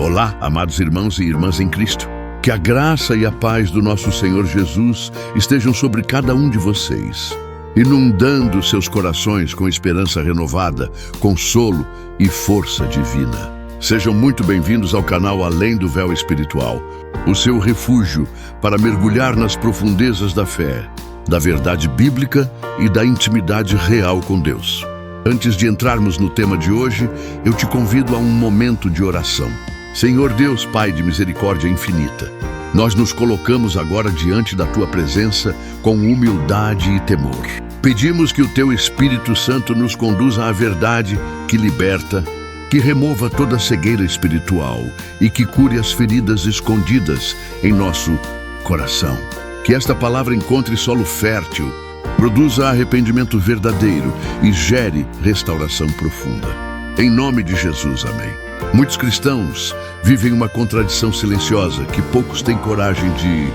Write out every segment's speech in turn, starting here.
Olá, amados irmãos e irmãs em Cristo. Que a graça e a paz do nosso Senhor Jesus estejam sobre cada um de vocês, inundando seus corações com esperança renovada, consolo e força divina. Sejam muito bem-vindos ao canal Além do Véu Espiritual, o seu refúgio para mergulhar nas profundezas da fé, da verdade bíblica e da intimidade real com Deus. Antes de entrarmos no tema de hoje, eu te convido a um momento de oração. Senhor Deus, Pai de misericórdia infinita, nós nos colocamos agora diante da Tua presença com humildade e temor. Pedimos que o Teu Espírito Santo nos conduza à verdade que liberta, que remova toda cegueira espiritual e que cure as feridas escondidas em nosso coração. Que esta palavra encontre solo fértil, produza arrependimento verdadeiro e gere restauração profunda. Em nome de Jesus, amém. Muitos cristãos vivem uma contradição silenciosa que poucos têm coragem de...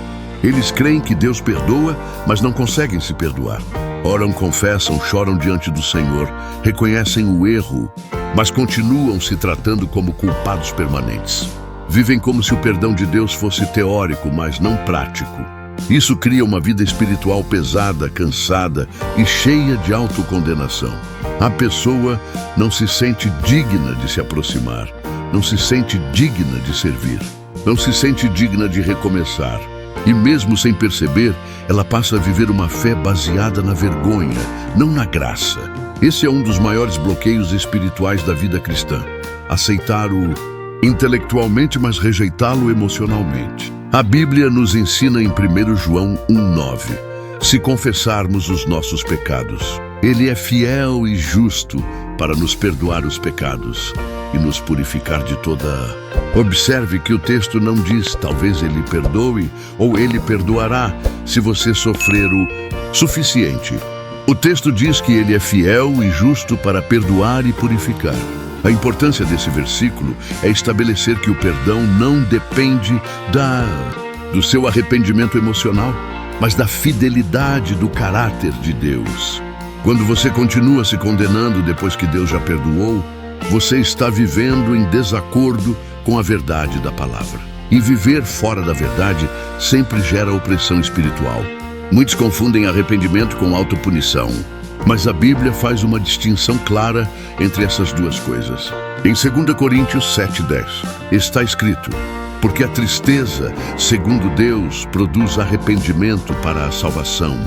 Eles creem que Deus perdoa, mas não conseguem se perdoar. Oram, confessam, choram diante do Senhor, reconhecem o erro, mas continuam se tratando como culpados permanentes. Vivem como se o perdão de Deus fosse teórico, mas não prático. Isso cria uma vida espiritual pesada, cansada e cheia de autocondenação. A pessoa não se sente digna de se aproximar, não se sente digna de servir, não se sente digna de recomeçar. E mesmo sem perceber, ela passa a viver uma fé baseada na vergonha, não na graça. Esse é um dos maiores bloqueios espirituais da vida cristã. Aceitar-o intelectualmente, mas rejeitá-lo emocionalmente. A Bíblia nos ensina em 1 João 1,9: se confessarmos os nossos pecados, Ele é fiel e justo para nos perdoar os pecados e nos purificar de toda... Observe que o texto não diz talvez Ele perdoe ou Ele perdoará se você sofrer o suficiente. O texto diz que Ele é fiel e justo para perdoar e purificar. A importância desse versículo é estabelecer que o perdão não depende do seu arrependimento emocional, mas da fidelidade do caráter de Deus. Quando você continua se condenando depois que Deus já perdoou, você está vivendo em desacordo com a verdade da palavra. E viver fora da verdade sempre gera opressão espiritual. Muitos confundem arrependimento com autopunição, mas a Bíblia faz uma distinção clara entre essas duas coisas. Em 2 Coríntios 7,10 está escrito: porque a tristeza, segundo Deus, produz arrependimento para a salvação,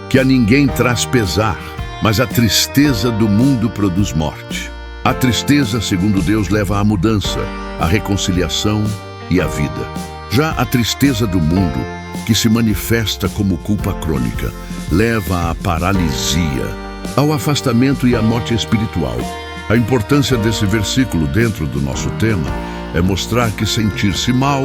que a ninguém traz pesar, mas a tristeza do mundo produz morte. A tristeza, segundo Deus, leva à mudança, à reconciliação e à vida. Já a tristeza do mundo, que se manifesta como culpa crônica, leva à paralisia, ao afastamento e à morte espiritual. A importância desse versículo dentro do nosso tema é mostrar que sentir-se mal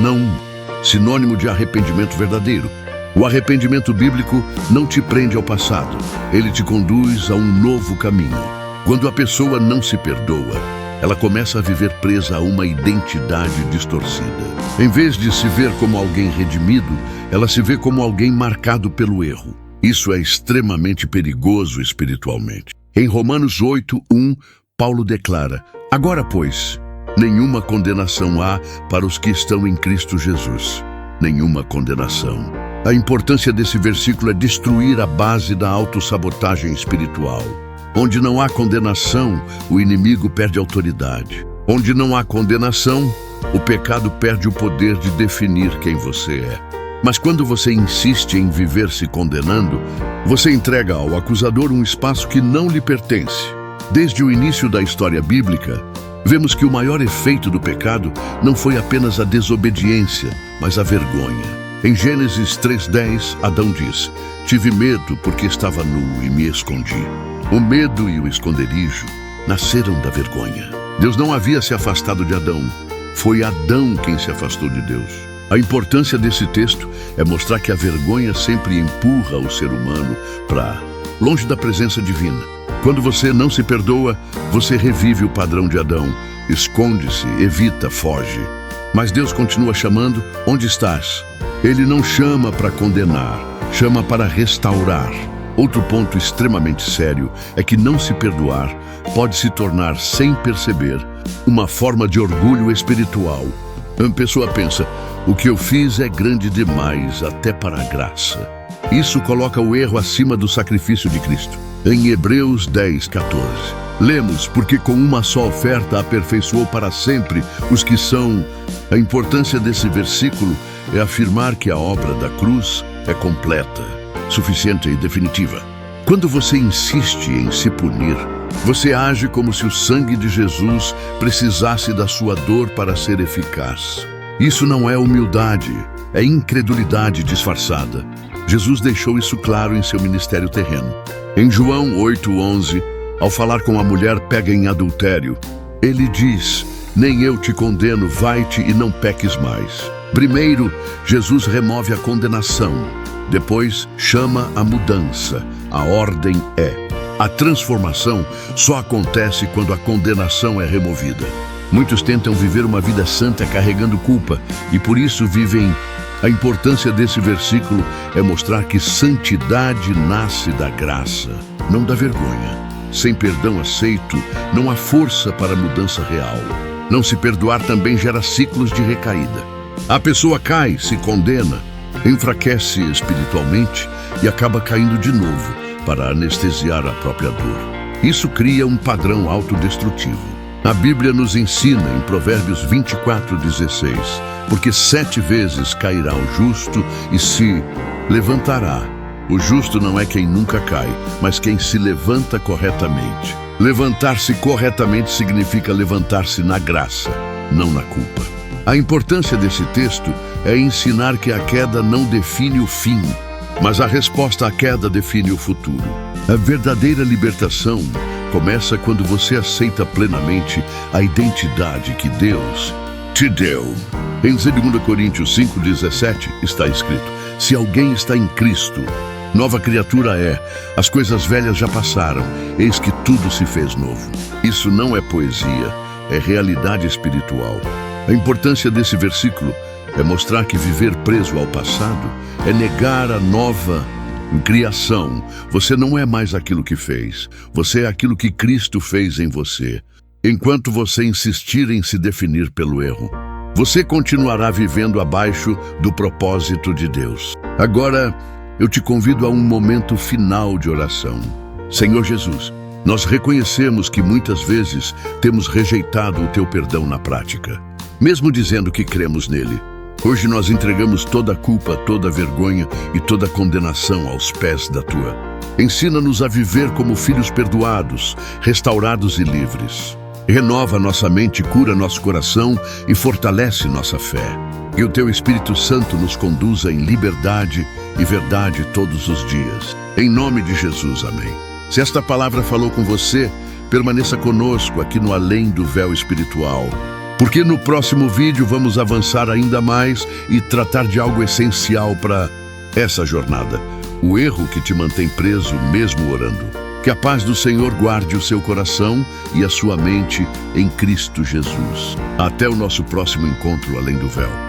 não é sinônimo de arrependimento verdadeiro. O arrependimento bíblico não te prende ao passado, ele te conduz a um novo caminho. Quando a pessoa não se perdoa, ela começa a viver presa a uma identidade distorcida. Em vez de se ver como alguém redimido, ela se vê como alguém marcado pelo erro. Isso é extremamente perigoso espiritualmente. Em Romanos 8:1, Paulo declara: agora, pois, nenhuma condenação há para os que estão em Cristo Jesus. Nenhuma condenação. A importância desse versículo é destruir a base da autossabotagem espiritual. Onde não há condenação, o inimigo perde autoridade. Onde não há condenação, o pecado perde o poder de definir quem você é. Mas quando você insiste em viver se condenando, você entrega ao acusador um espaço que não lhe pertence. Desde o início da história bíblica, vemos que o maior efeito do pecado não foi apenas a desobediência, mas a vergonha. Em Gênesis 3:10, Adão diz: tive medo porque estava nu e me escondi. O medo e o esconderijo nasceram da vergonha. Deus não havia se afastado de Adão. Foi Adão quem se afastou de Deus. A importância desse texto é mostrar que a vergonha sempre empurra o ser humano para longe da presença divina. Quando você não se perdoa, você revive o padrão de Adão. Esconde-se, evita, foge. Mas Deus continua chamando: onde estás? Ele não chama para condenar, chama para restaurar. Outro ponto extremamente sério é que não se perdoar pode se tornar, sem perceber, uma forma de orgulho espiritual. Uma pessoa pensa, o que eu fiz é grande demais até para a graça. Isso coloca o erro acima do sacrifício de Cristo. Em Hebreus 10:14, lemos, porque com uma só oferta aperfeiçoou para sempre os que são... A importância desse versículo é afirmar que a obra da cruz é completa, suficiente e definitiva. Quando você insiste em se punir, você age como se o sangue de Jesus precisasse da sua dor para ser eficaz. Isso não é humildade, é incredulidade disfarçada. Jesus deixou isso claro em seu ministério terreno. Em João 8:11, ao falar com a mulher pega em adultério, ele diz, nem eu te condeno, vai-te e não peques mais. Primeiro, Jesus remove a condenação. Depois, chama a mudança. A ordem é. A transformação só acontece quando a condenação é removida. Muitos tentam viver uma vida santa carregando culpa e por isso vivem. A importância desse versículo é mostrar que santidade nasce da graça, não da vergonha. Sem perdão aceito, não há força para a mudança real. Não se perdoar também gera ciclos de recaída. A pessoa cai, se condena, enfraquece espiritualmente e acaba caindo de novo para anestesiar a própria dor. Isso cria um padrão autodestrutivo. A Bíblia nos ensina em Provérbios 24:16, porque 7 vezes cairá o justo e se levantará. O justo não é quem nunca cai, mas quem se levanta corretamente. Levantar-se corretamente significa levantar-se na graça, não na culpa. A importância desse texto é ensinar que a queda não define o fim, mas a resposta à queda define o futuro. A verdadeira libertação começa quando você aceita plenamente a identidade que Deus te deu. Em 2 Coríntios 5:17 está escrito, se alguém está em Cristo, nova criatura é, as coisas velhas já passaram, eis que tudo se fez novo. Isso não é poesia, é realidade espiritual. A importância desse versículo é mostrar que viver preso ao passado é negar a nova criação. Você não é mais aquilo que fez, você é aquilo que Cristo fez em você. Enquanto você insistir em se definir pelo erro, você continuará vivendo abaixo do propósito de Deus. Agora, eu te convido a um momento final de oração. Senhor Jesus, nós reconhecemos que muitas vezes temos rejeitado o teu perdão na prática, mesmo dizendo que cremos nele. Hoje nós entregamos toda a culpa, toda a vergonha e toda a condenação aos pés da tua. Ensina-nos a viver como filhos perdoados, restaurados e livres. Renova nossa mente, cura nosso coração e fortalece nossa fé. Que o teu Espírito Santo nos conduza em liberdade e verdade todos os dias. Em nome de Jesus, amém. Se esta palavra falou com você, permaneça conosco aqui no Além do Véu Espiritual. Porque no próximo vídeo vamos avançar ainda mais e tratar de algo essencial para essa jornada. O erro que te mantém preso mesmo orando. Que a paz do Senhor guarde o seu coração e a sua mente em Cristo Jesus. Até o nosso próximo encontro Além do Véu.